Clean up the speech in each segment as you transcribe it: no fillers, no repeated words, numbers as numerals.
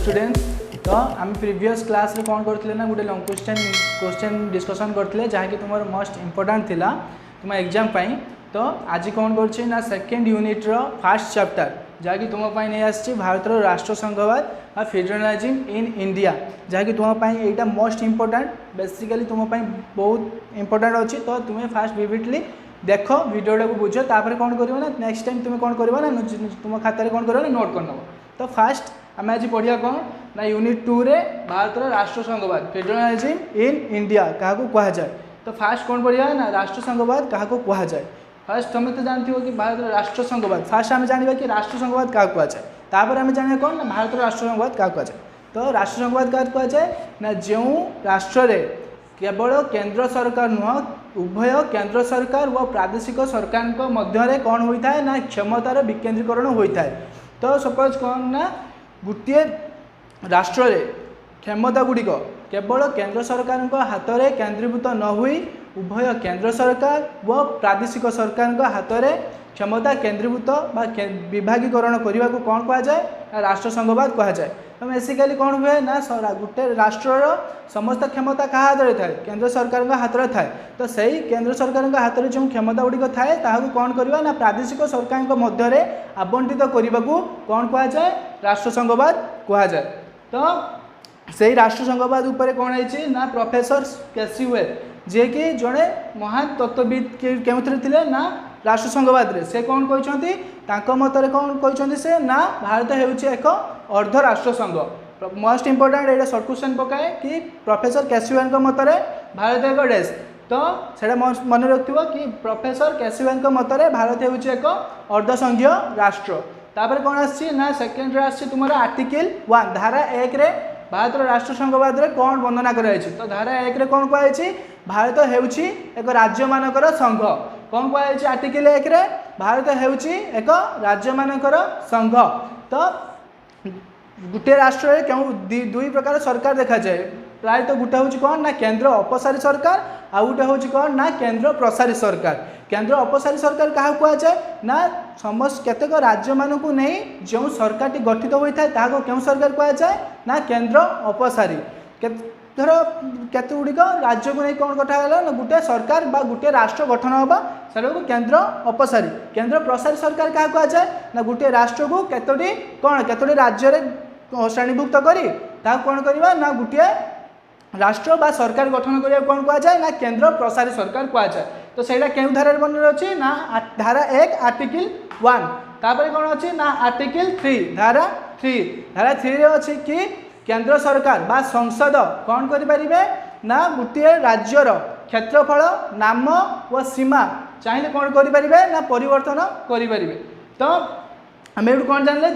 Students तो आम previous class रे कौन करते ना गोटे लॉन्ग क्वेश्चन डिस्कसन करते जहाँकि तुम मोस्ट इम्पोर्टाट थिला तुम एग्जाम पाई। तो आज कौन कर second unit row first chapter जहाँकि तुम नहीं आसी भारत राष्ट्र संघवाद आ फेडरलिज्म इन इंडिया जहाँकि तुम यहाँ मोस्ट इम्पोर्टाट बेसिकली तुम बहुत इम्पोर्टाट अच्छी। तो तुम्हें फास्ट विविडली देख वीडियोटा को बुझ तापर कौन कर ना नेक्स्ट टाइम तुम्हें कौन कर तुम खातार कौन कर नोट कर नब। तो फास्ट आम आज पढ़िया कौन ना यूनिट 2 रे भारत राष्ट्र संघवाद फेडरलिज्म इन इंडिया क्या कह जाए। तो फास्ट कौन पढ़िया ना राष्ट्र संघवाद क्या कह जाए। फास्ट तुम तो जानते हो कि भारत राष्ट्र संघवाद फास्ट आम जाना कि राष्ट्र संघवाद क्या कह जाए तापर आम जाना कौन ना भारत राष्ट्र संघवाद क्या कह जाए। तो राष्ट्र संघवाद क्या कह जाए ना जो राष्ट्र रे केवल केंद्र सरकार नुह उभय केंद्र सरकार व प्रादेशिक सरकार मध्य कौन होता है ना क्षमतार विकेंद्रीकरण होता है। तो सपोज कौन ना गोटे राष्ट्र रे क्षमता गुड़िक केवल केंद्र सरकार हाथ में केंद्रीभूत न हुई उभय केंद्र सरकार व प्रादेशिक सरकार हाथ में क्षमता केंद्रीभूत विभागीकरण करने को कौन कह जाए राष्ट्र संघवाद कह जाए। तो बेसिकली कौन हुए ना गोटे राष्ट्र समस्त क्षमता क्या हाथ में थाए केंद्र सरकार हाथ में थाए। तो सही केंद्र सरकार हाथ में जो क्षमता गुड़िक थाए ताकू कौन करवा ना प्रादेशिक सरकार मध्य आवंटित करने को कौन कह जाए राष्ट्र संघवाद कह जाए। तो सही राष्ट्र संघवाद उपर कौन है ना प्रोफेसर केसी जे कि जड़े महान तत्वविद के थे ना राष्ट्र संघवाद रे से कौन कहते मतरे कौन कहते से ना भारत होउछि एक अर्ध राष्ट्र संघ। मोस्ट इम्पोर्टाट ये शॉर्ट क्वेश्चन पकाए कि प्रोफेसर केसीवान मतरे भारत एक देश। तो से मन रखियो कि प्रोफेसर केसीवान मतरे भारत होउछि एक अर्धसंघीय राष्ट्र। तापर कौन आसी ना सेकेंड आसी तुम आर्टिकल 1 धारा 1 रे भारत राष्ट्र संघवाद रे कौन वर्णना कराई। तो धारा 1 रे कौन कहुछि भारत होउछि एक राज्य मानकर संघ। कौन कहुछि आर्टिकल 1 रे भारत होउछि एक राज्य मानकर संघ। तो गोटे राष्ट्र रे क्यों दुई प्रकार सरकार देखा जाए प्राय। तो गोटे हूँ कौन ना केंद्र अपसारी सरकार आ गोटे हूँ कौन ना केंद्र प्रसारी सरकार। केंद्र अपसारी सरकार क्या कह जाए ना समस्त केतेक राज्य मानू नहीं जो सरकार टी गठित होता है क्यों सरकार कह जाए ना केंद्र अपसारी। धर केते गुड़िक राज्य को नहीं कौन गठाला ना गोटे सरकार बा गोटे राष्ट्र गठन होगा से केंद्र अपसारी। केंद्र प्रसारी सरकार क्या कह जाए ना गोटे राष्ट्र को केतोटी कौन केतोटी राज्य श्रेणीभुक्त करी कौन करवा ना गोटे राष्ट्र बा सरकार गठन करिया कौन कह जाए ना केंद्र प्रसारी सरकार कह जाए। तो सहीटा क्यों धारा बन अच्छी ना धारा 1 आर्टिकल 1 तापर कौन अच्छी ना आर्टिकल 3 धारा 3 अच्छी कि केंद्र सरकार बा संसद कौन करें ना गोटे राज्यर क्षेत्रफल नाम व सीमा चाहिए कौन करें ना परिवर्तन करें। तो आम ये कौन जानले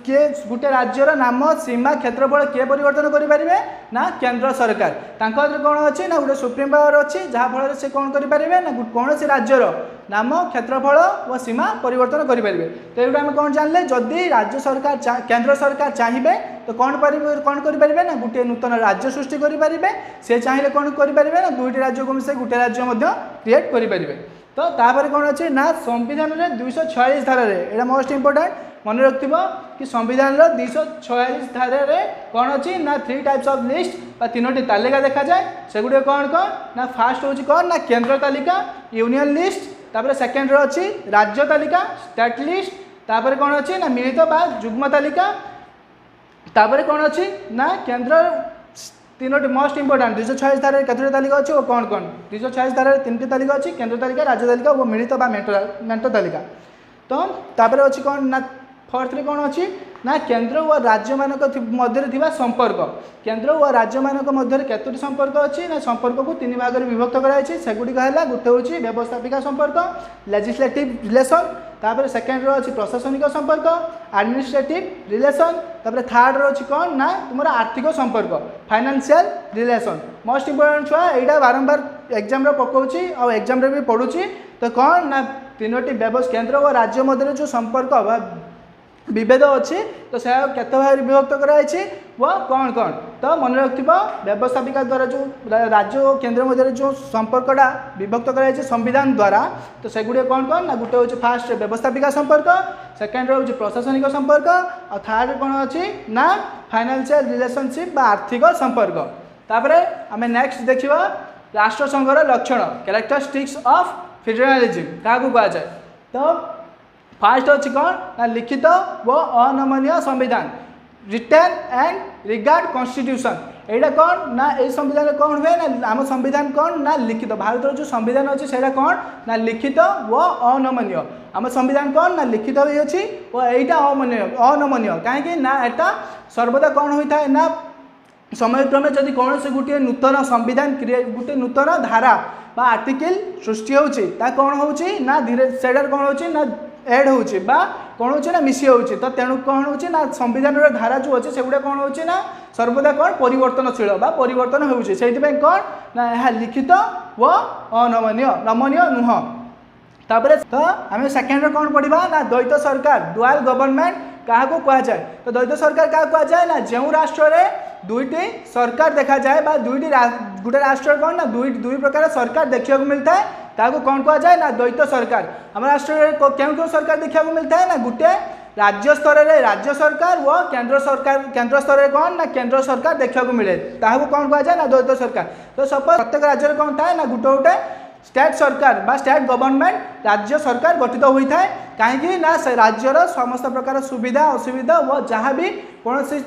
किए गोटे राज्यर नाम सीमा क्षेत्रफल किए परिवर्तन करें ना केंद्र सरकार तांकर कौन अच्छी ना गोटे सुप्रीम पावर अच्छी जहाँफल से कौन करें ना कौन से राज्यर नाम क्षेत्रफल व सीमा परिवर्तन करें। तो ये आम कौन जानले जदि राज्य सरकार केंद्र सरकार चाहिए तो कौन करें ना गोटे नूतन राज्य सृष्टि करें। से चाहिए कौन करें ना दुईटी राज्य को मिसे गोटे राज्य क्रिएट करें। तो तापर कौन अच्छी ना संविधान में 246 धारा ये मोस्ट इम्पोर्टाट मन रखियो कि संविधान 246 धारा रे कौन अच्छी ना 3 टाइप्स ऑफ लिस्ट बा 3टी तालिका देखा जाए से गुटे कौन ना फास्ट हूँ कौन ना केंद्र तालिका यूनियन लिस्ट तापर सेकेंड अच्छी राज्य तालिका स्टेट लिस्ट तापर कौन अच्छी ना मिलित बा जुग्म तालिका तापर कौन अच्छी ना केंद्र 3टी मोस्ट इम्पोर्टाट 246 धारा केतोटी तालिका अच्छी और कौन 246 धारा 3टी तालिका अच्छी केंद्र तालिका राज्य तालिका और मिलित बा मेंट तालिका। तो तापर अच्छी कौन ना 4th रे कौन अच्छी ना केंद्र व राज्य मानक मध्य थिबा संपर्क केंद्र व राज्य मानक मध्य केतोटी संपर्क अच्छी ना संपर्क को 3 भाग में विभक्त कराई सेगुड़िक है गोटे हूँ व्यवस्थापिका संपर्क लेजिस्लेटिव रिलेशन तापर सेकेंड अच्छी प्रशासनिक संपर्क एडमिनिस्ट्रेटिव रिलेशन तापर थर्ड अच्छी कौन ना तुम आर्थिक संपर्क फाइनेंशियल रिलेशन। मोस्ट इम्पोर्टेंट छुआ यहाँ बारंबार एग्जाम पकाऊँच और एग्जाम भी पढ़ुची। तो कौन ना 3टी केंद्र व राज्य मध्य जो संपर्क विभेद अच्छी तो से केते भाग विभक्त कराई व कौन कौन तो मन रखिथ व्यवस्थापिका द्वारा जो राज्य और केन्द्र मध्य जो संपर्कटा विभक्त कराई संविधान द्वारा तो सेगुड़े कौन कौन ना गोटे हूँ फास्ट व्यवस्थापिका संपर्क सेकेंड हूँ प्रशासनिक संपर्क और थर्ड कौन अच्छी ना फाइनेंशियल रिलेशनशिप बा आर्थिक संपर्क तापर आम नेक्स्ट देखा राष्ट्रसंघर लक्षण कैरेक्टरिस्टिक्स ऑफ फेडरलिज्म क्या कहुए तो फास्ट अच्छी कौन ना लिखित व अनमनीय संविधान रिटर्न एंड रिगार्ड कॉन्स्टिट्यूशन एटा कौन ना ये संविधान कौन हुए ना आम संविधान कौन ना लिखित भारत जो संविधान अच्छी से कौन ना लिखित व अनमनीय आम संविधान कौन ना लिखित भी अच्छी और यहीटा अनमनीय कहीं ना एटा सर्वदा कौन होता है ना समय क्रमे जदि कौन से गोटे नूतन संविधान गोटे नूतन धारा बा आर्टिकल सृष्टि होची कौन होची ना धीरे सेडर कौन होची ना एड होची बा कौन होची ना मिसी होची तो तेणु कौन होची ना संविधान धारा जो अच्छे सेगुड़ा कौन होची ना सर्वदा कौन परिवर्तनशील बा परिवर्तन होची सेइथिपई कौन ना यह लिखित व अनमनीय नमनीय नुह तापर तो आम सेकेंड कौन पढ़ा ना द्वैत सरकार डुआल गवर्नमेंट क्या कह जाए तो द्वैत सरकार क्या कह जाए ना जो राष्ट्र में दुईटी सरकार देखा जाए दुईटी गोटे राष्ट्र कौन ना दुई प्रकार सरकार देखा मिलता है ताको कौन कह जाए ना द्वैत सरकार आम राष्ट्र में क्यों क्यों सरकार देखा मिलता है ना गोटे राज्य स्तर में राज्य सरकार व केंद्र स्तर में कौन ना केंद्र सरकार देखा मिले ताको कौन कह जाए ना द्वैत सरकार तो सपोज प्रत्येक राज्य में कौन था ना गोटे गोटे स्टेट सरकार बा स्टेट गवर्नमेंट राज्य सरकार गठित होता है कहीं ना से राज्यर समस्त प्रकार सुविधा असुविधा व जहाँ भी कौन सी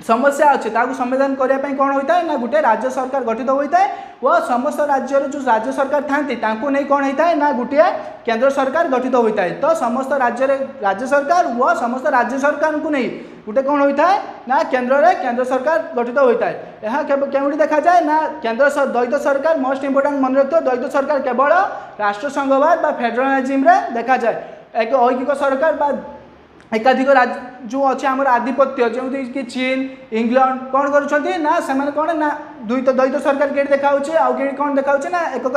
समस्या अच्छे ताकू समाधान करने कौन होता है ना गोटे राज्य सरकार गठित होता है व समस्त राज्य जो राज्य सरकार था नहीं कौन होता है ना गोटे केंद्र सरकार गठित होता है तो समस्त राज्य सरकार व समस्त राज्य सरकार को नहीं गोटे कौन होता है ना केंद्र सरकार गठित होता है यहाँ केवल देखा जाए ना केंद्र द्वैत सरकार मोस्ट इंपोर्टेंट मन रखिए द्वैत सरकार केवल राष्ट्रसंघवाद फेडरलिज्म देखा जाए एक ऐकिक सरकार एकाधिक जो अच्छे आम आधिपत्य जमी कि चीन इंग्लैंड कौन कर कौन ना द्वैत सरकार कहीं देखा आउ कहीं कौन देखा ना एक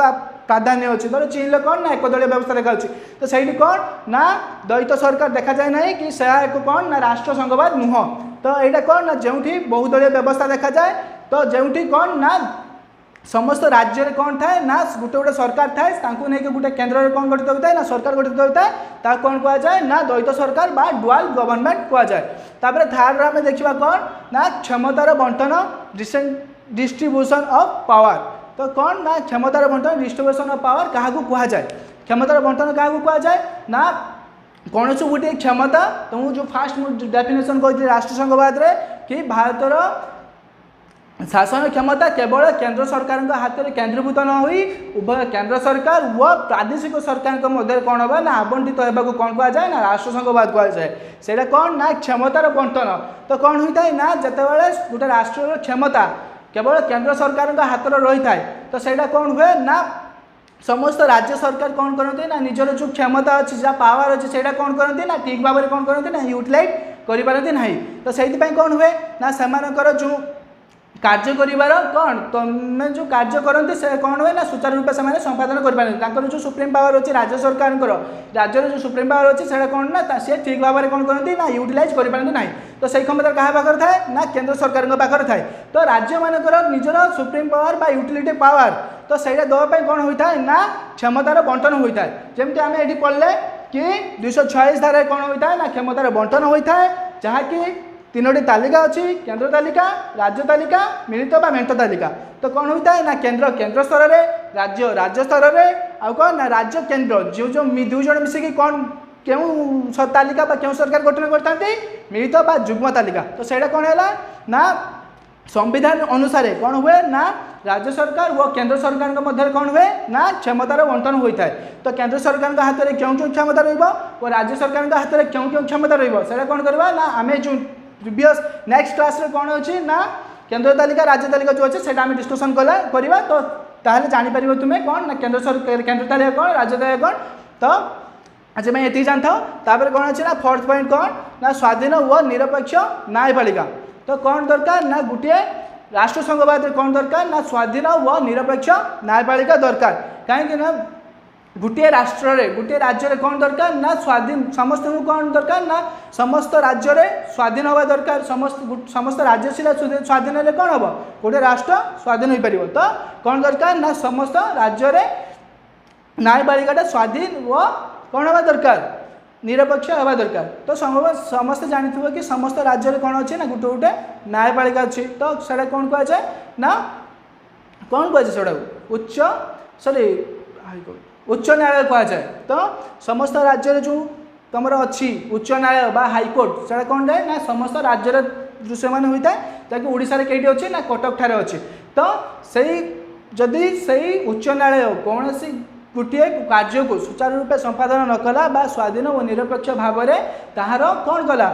प्राधान्य अच्छे धर चीन कौन ना एक दलीय व्यवस्था देखा तो सही कौन ना द्वैत सरकार देखा जाए ना कि एक कौन ना राष्ट्रसंघवाद नुह तो यहाँ कौन ना जो बहुदलीय व्यवस्था देखा जाए तो जो कौन ना समस्त राज्य में कौन थाए ना गोटे गोटे सरकार थाए नहीं गोटे केन्द्र में कौन गठित होता है ना सरकार गठित होता है कौन कह जाए ना द्वैत सरकार बा डुआल गवर्नमेंट कह जाए तापर थर्ड आम देखा कौन ना क्षमतार बंटन डिस्ट्रीब्यूशन ऑफ पावर तो कौन ना क्षमतार बंटन डिस्ट्रीब्यूशन ऑफ पावर क्या कह जाए क्षमतार बंटन क्या कह जाए ना कौन से गोटे क्षमता तो मुझे फास्ट डेफिनेशन कही राष्ट्रसंघवाद कि भारतर शासन क्षमता केवल केंद्र सरकार हाथ में केंद्रीभूत न हुई उभय केंद्र सरकार व प्रादेशिक सरकार मध्य कौन होगा ना आवंटित होगा कौन कह जाए ना राष्ट्रसंघवाद कह जाए से कौन ना क्षमतार बंटन तो कौन होता है ना जितेबाला गोटे राष्ट्र क्षमता केवल केंद्र सरकार हाथ में रही है तो सहीटा कौन हुए ना समस्त राज्य सरकार कौन करते ना निजर जो क्षमता अच्छी जहाँ पावर अच्छे से कौन करते ना ठीक भाव में कौन करते ना यूटिलाइज करें ना तो से कौन हुए ना से जो कार्य करिवार कौन तुम जो कार्य करते से कौन हुए ना सुचारू रूप से संपादन कर जो सुप्रीम पावर अच्छी राज्य सरकार राज्य जो सुप्रीम पावर अच्छी से कौन ना सी ठीक भाव में कौन करती ना यूटिलाइज करें ना तो सही क्षमता क्या पाखे थाए ना केंद्र सरकार पाखे थाए तो राज्य मानकर निजर सुप्रीम पावर बा यूटिलिटी पावर तो सही देवाई कौन होता है ना क्षमतार बंटन होता है जमती आम ये पढ़ले कि 246 धारा कौन होता है ना क्षमतार बंटन होता है जहाँकि तीनोटी तालिका अच्छी केंद्र तालिका राज्य तालिका मिलित बा मेंट तालिका तो कौन होता है ना केंद्र स्तर में राज्य स्तर में आउ कौन ना राज्य केंद्र जो जो दुई जन मिसिकी कौन क्यों तालिका क्यों सरकार गठन करते मिलित बा युग्म तालिका तो सहीटा कौन है ना संविधान अनुसार कौन हुए ना राज्य सरकार व केंद्र सरकार के मध्य कौन हुए ना क्षमतार बंटन होता है तो केंद्र सरकार के हाथ में क्यों क्यों क्षमता रही राज्य सरकार के हाथ में क्यों क्यों क्षमता रही कौन करवा ना आम जो प्रीवियस नेक्स्ट क्लास रे कौन अच्छी ना केंद्र तालिका राज्य तालिका जो अच्छे से डिस्कसन करवा तो ताहले जापर तुम्हें कौन ना केंद्र तालिका कौन राज्य तालिका कौन तो आज मैं ये जानता तापर कौन अच्छे ना फोर्थ पॉइंट कौन ना स्वाधीन व निरपेक्ष न्यायपालिका तो कौन दरकार ना गोटे राष्ट्रसंघवाद कौन दरकार ना स्वाधीन व निरपेक्ष न्यायपालिका दरकार कहीं गोटे राष्ट्र रे गोटे राज्य रे कौन दरकार ना स्वाधीन समस्त को कौन दरकार ना समस्त राज्य रे स्वाधीन हवा दरकार समस्त राज्य सिला स्वाधीन हेले कौन हम गोटे राष्ट्र स्वाधीन हो पार तो कौन दरकार ना समस्त राज्य रे न्यायपालिका स्वाधीन व कौन हवा दरकार निरपेक्ष हवा दरकार तो समस्त जानी कि समस्त राज्य रे कौन अच्छे ना गोटे गोटे न्यायपालिका अच्छी तो सेटा कौन कह जाए ना कौन कह जाए उच्च सॉरी उच्च न्यायालय कह जाए तो समस्त राज्य रे जो तुम अच्छी उच्च न्यायालय बा हाईकोर्ट से कौन जाए ना समस्त राज्य जो से होता है जहाँकि ओडिशा रे कईटी अच्छे ना कटक ठारे अच्छे तो सही जदि सही उच्च न्यायालय कौन सी गोटे कार्य को सुचारू रूपे संपादन न कला बा स्वाधीन और निरपेक्ष भाव में ताहार कौन कला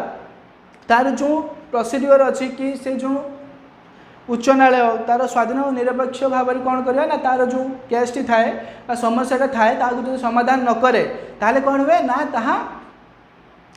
तार जो प्रोसीड्योर अच्छी कि से जो उच्च न्यायालय तार स्वाधीन और निरपेक्ष भाव में कौन करिया ना तार जो केस टी थाए समस्या थाए जो समाधान न करे ताहले कौन हुए ना ताहा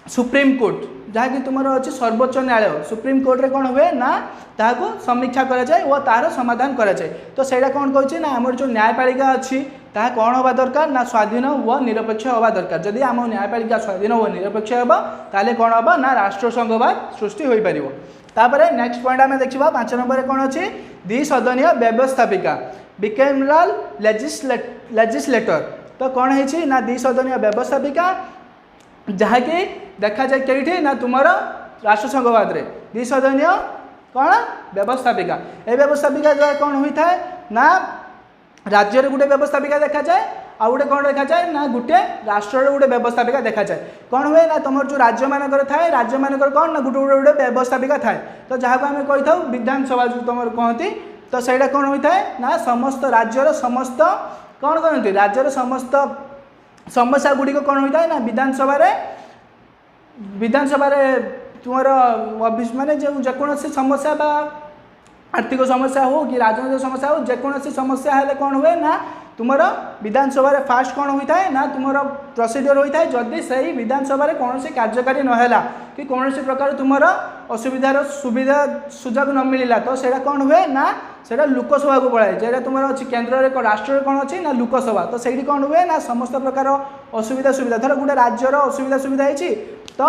सुप्रीम कोर्ट जहाँकि तुम अच्छी सर्वोच्च न्यायालय सुप्रीम कोर्ट रे कौन हुए ना ताको समीक्षा करा जाए और तार समाधान करा जाए तो सेटा कौन कहछि ना आमर जो न्यायपालिका अच्छी ताहा कौन हवा दरकार ना स्वाधीन व निरपेक्ष हवा दरकार जदि आम न्यायपालिका स्वाधीन व निरपेक्ष हेबा ताले कौन हबा ना राष्ट्रसंघवाद सृष्टि होई परिबो तापरे नेक्स्ट पॉइंट आमे देखिबा 5 नंबर रे कौन अछि द्विसदनीय व्यवस्थापिका बिकेमरल लेजिस्लेटर तो कौन है ना द्विसदनीय व्यवस्थापिका जहाँकि देखा जाए कईठी ना तुम राष्ट्रसंघवाद रे द्विसदनीय कौन व्यवस्थापिका ए व्यवस्थापिका द्वारा कौन होता है ना राज्य रे गोटे व्यवस्थापिका देखा जाए आ गोटे कौन देखा जाए ना गोटे राष्ट्र रे गोटे व्यवस्थापिका देखा जाए कौन हुए ना तुम जो राज्य मानकर थाए राज्य मानकर कौन ना गोटे गोटे व्यवस्थापिका थाए तो जहाँ को आम कही था विधानसभा जो तुम कहती तो सहीटा कौन होता है ना समस्त राज्यर समस्त कौन कहते राज्यर समस्त समस्या गुड़िक कौन होता है ना विधानसभा तुम माने जो जेकोसी समस्या बा आर्थिक समस्या हो कि राजनैतिक समस्या हो जेकोसी समस्या है कौन हुए ना तुम विधानसभा फास्ट कौन होता है ना तुम प्रोसीड्योर होता है जदि सही विधानसभा कौन से कार्यकारी नहला कि कौन से प्रकार तुम असुविधार सुविधा सुजोग न मिलला तो सेटा कौन हुए ना सेटा लोकसभा को पड़ाए जेटा तुम अच्छी केन्द्र रे राष्ट्र कौन अच्छी ना लोकसभा तो सही कौन हुए ना समस्त प्रकार असुविधा सुविधा धर गोटे राज्यर असुविधा सुविधा है तो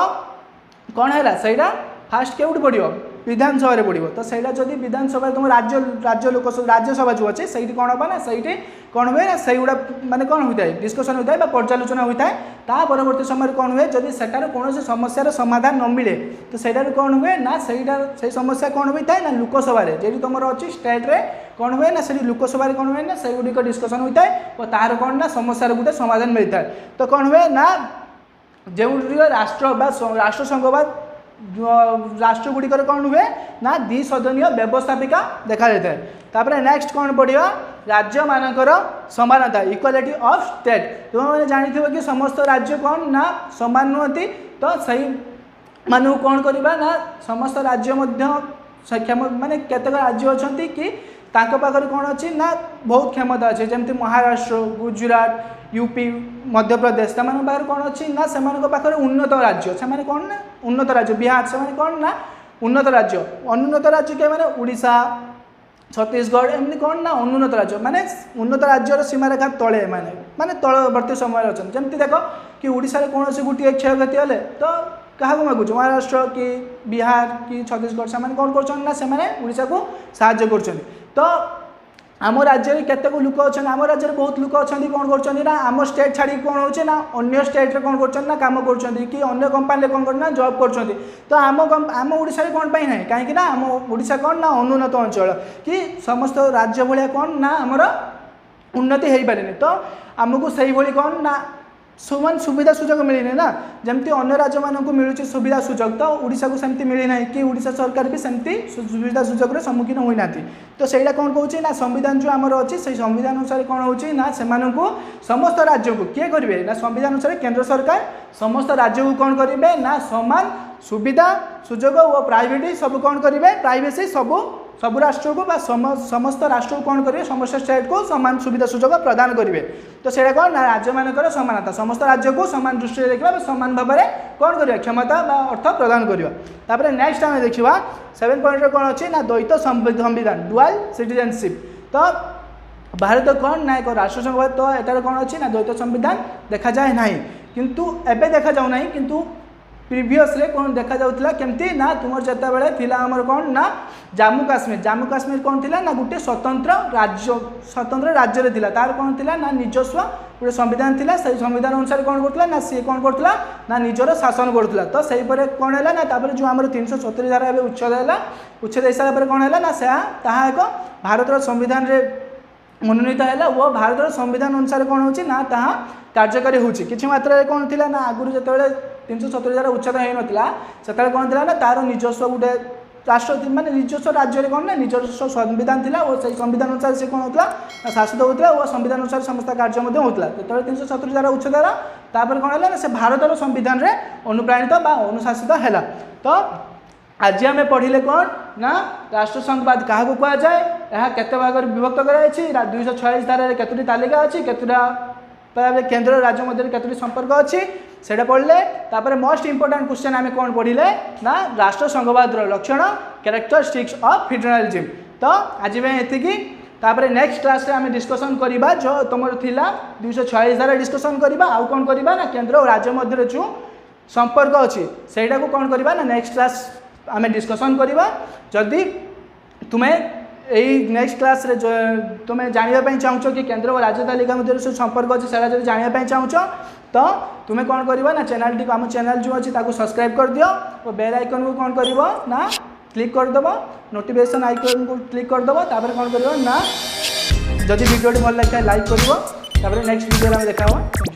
कौन है सहीटा फास्ट केउट पड़ो विधानसभा रे पड़ो तो सहीटा जदि विधानसभा तुम राज्य लोकसभा राज्यसभा जो अच्छे सही कौन हम ना सही कौन हुए ना सही गुड़ा माने कौन होता है डिस्कसन होता है पर्यालोचना होता है ता परवर्ती समय कौन हुए जदि सेटार कौन से समस्यार समाधान न मिले तो सहीटार कौन हुए ना सही समस्या कौन होता है ना लोकसभा जी तुम अच्छी स्टेट रे कौन हुए ना सही लोकसभा कौन हुए ना सही गुड़िक डिस्कसन होता है और तार कौन ना समस्यार गोटे समाधान मिलता है तो कौन हुए ना जो राष्ट्र राष्ट्रसंघवाद राष्ट्र गुड़िक कौन हुए ना द्विसदनीय व्यवस्थापिका देखा जाता है तापर नेक्स्ट कौन पड़ा राज्य मानकर समानता इक्वालिटी ऑफ स्टेट तुम जानी कि समस्त राज्य कौन ना समान नुहति तो सही मानू कौन करवा ना समस्त राज्य सक्षम माने केतक राज्य अच्छा कि पाखर कौन अच्छी ना बहुत क्षमता अच्छे जमती महाराष्ट्र गुजरात यूपी मध्य प्रदेश से कौन अच्छी ना से पाखर उन्नत राज्य से कौन ना उन्नत राज्य बिहार से कौन ना उन्नत राज्य अनुन्नत राज्य क्या माने उड़ीसा छत्तीसगढ़ एमती कौन ना अनुन्नत राज्य माने उन्नत राज्यर सीमारेखा तले माने तलवर्ती समय अच्छा जमती देख कि उड़ीसा कौन से गोटे क्षयक्षति हेले तो क्या मागुच महाराष्ट्र कि बिहार कि छत्तीसगढ़ से कौन करशा को साहाय्य कर तो आम राज्य में केतक लोक अच्छा आम राज्य में बहुत लोक अच्छा कौन कर आम स्टेट छाड़ी कौन हो ना अन्य स्टेट रे कौन कर काम कर कि अन्य कंपानी कौन करना जॉब कर तो आम ओडिशा रे कौन पाई ना कहीं आम ओडिशा कौन ना अनुन्नत अंचल कि समस्त राज्य भाया कौन ना आमर उन्नति हो पारे तो आमको से भाई कौन ना समान सुविधा सुजोग मिलने ना जमती अन्य राज्य मानक मिलूँ सुविधा सुजोग तो ओडिशा को सेमती मिली ना कि ओडिशा सरकार भी सेमती सुविधा सुजोग सम्मुखीन होना तो सहीटा कौन कौन ना संविधान जो आमर अच्छी से संविधान अनुसार कौन हो ना से समस्त राज्य को किए करेंगे ना संविधान अनुसार केंद्र सरकार समस्त राज्य को कौन करेंगे ना समान सुविधा सुजोग और प्राइवेट सब कौन करेंगे प्राइवेसी सब राष्ट्र को समस्त राष्ट्र को कौन करेंगे समस्त स्टेट को समान सुविधा सुजोग प्रदान करेंगे तो सहीटा कौन ना राज्य मानकर समानता समस्त राज्य को समान दृष्टि देखा समान भाव में कौन करवा क्षमता अर्थ प्रदान करवा नेक्स्ट आम देखा 7 पॉइंट कौन अच्छी ना द्वैत संविधान डुअल सिटीजनशिप तो भारत कौन ना एक राष्ट्र संघवाद तो एटार कौन अच्छी ना द्वैत संविधान देखा जाए ना किंतु एबे देखा जाऊ ना किंतु प्रीवियस रे कौन देखा जाउतला केमती ना तुमर जत्ता बेले थिला हमर कौन ना जम्मू काश्मीर कौन थिला ना गुटे स्वतंत्र राज्य रे थिला तार कौन थिला ना निजस्व गोटे संविधान थिला से संविधान अनुसार कौन करथला ना सी कौन करथला ना निजर शासन करथला तो सही परे कौन हैला ना तापर जो हमर 370 धारा एबे उच्छेद हिसाब पर कौन हैला ना से ताहा एक भारत रो संविधान रे मनोनीत है वो भारत संविधान अनुसार कौन हो ताहा कार्यकारी होची किछि मात्रा कौन थिला ना आगुरी जतबेले 370 धारा उच्छेद हो नथिला सेतबेले कौन थिला ना तार निजस्व गुटे राष्ट्र माने निजस्व राज्य रे कौन ना निजस्व संविधान थिला और से संविधान अनुसार से कौन होतला शासित होतला और संविधान अनुसार समस्त कार्य मध्ये होतला तो 370 धारा उच्छेद धारा तापर कौन हैला ना से भारत रो संविधान रे अनुप्राणित बा अनुशासित हैला तो आज आम पढ़िले कौन ना राष्ट्र संघवाद क्या कह जाए यह केते भाग विभक्त कराई 246 धारा केतोटी तालिका अच्छी केतोटा केंद्र राज्य मध्य केतोटी संपर्क अच्छी से पढ़ले तापर मोस्ट इंपोर्टेंट क्वेश्चन आम कौन पढ़िले ना राष्ट्र संघवाद लक्षण कैरेक्टरिस्टिक्स ऑफ फेडरलिज्म तो आज में एतिकी तापर नेक्स्ट क्लास रे आम डिस्कसन करबा जो तुम थिला 246 धारा डिस्कसन करबा आउ कौन करबा ना केंद्र और राज्य मध्य जो संपर्क अच्छी सेटा को कौन करबा ना नेक्स्ट क्लास आम डिस्कसन करवा जदि तुम्हें यही नेक्स्ट क्लास रे जो तुम्हें जानापी चाहूँ कि केंद्र और राज्य तालिका मध्य जो संपर्क अच्छे से जब जानापी चाहूँ तो तुम्हें कौन करवा ना चैनल टी आम चैनल जो अच्छी सब्सक्राइब कर दियो और बेल आइकन को कौन कर ना क्लिक करदेव नोटिफिकेशन आइकन को क्लिक करदेव तापर कौन कर ना जदि वीडियो भल लगे लाइक कर नेक्स्ट वीडियो में देखा।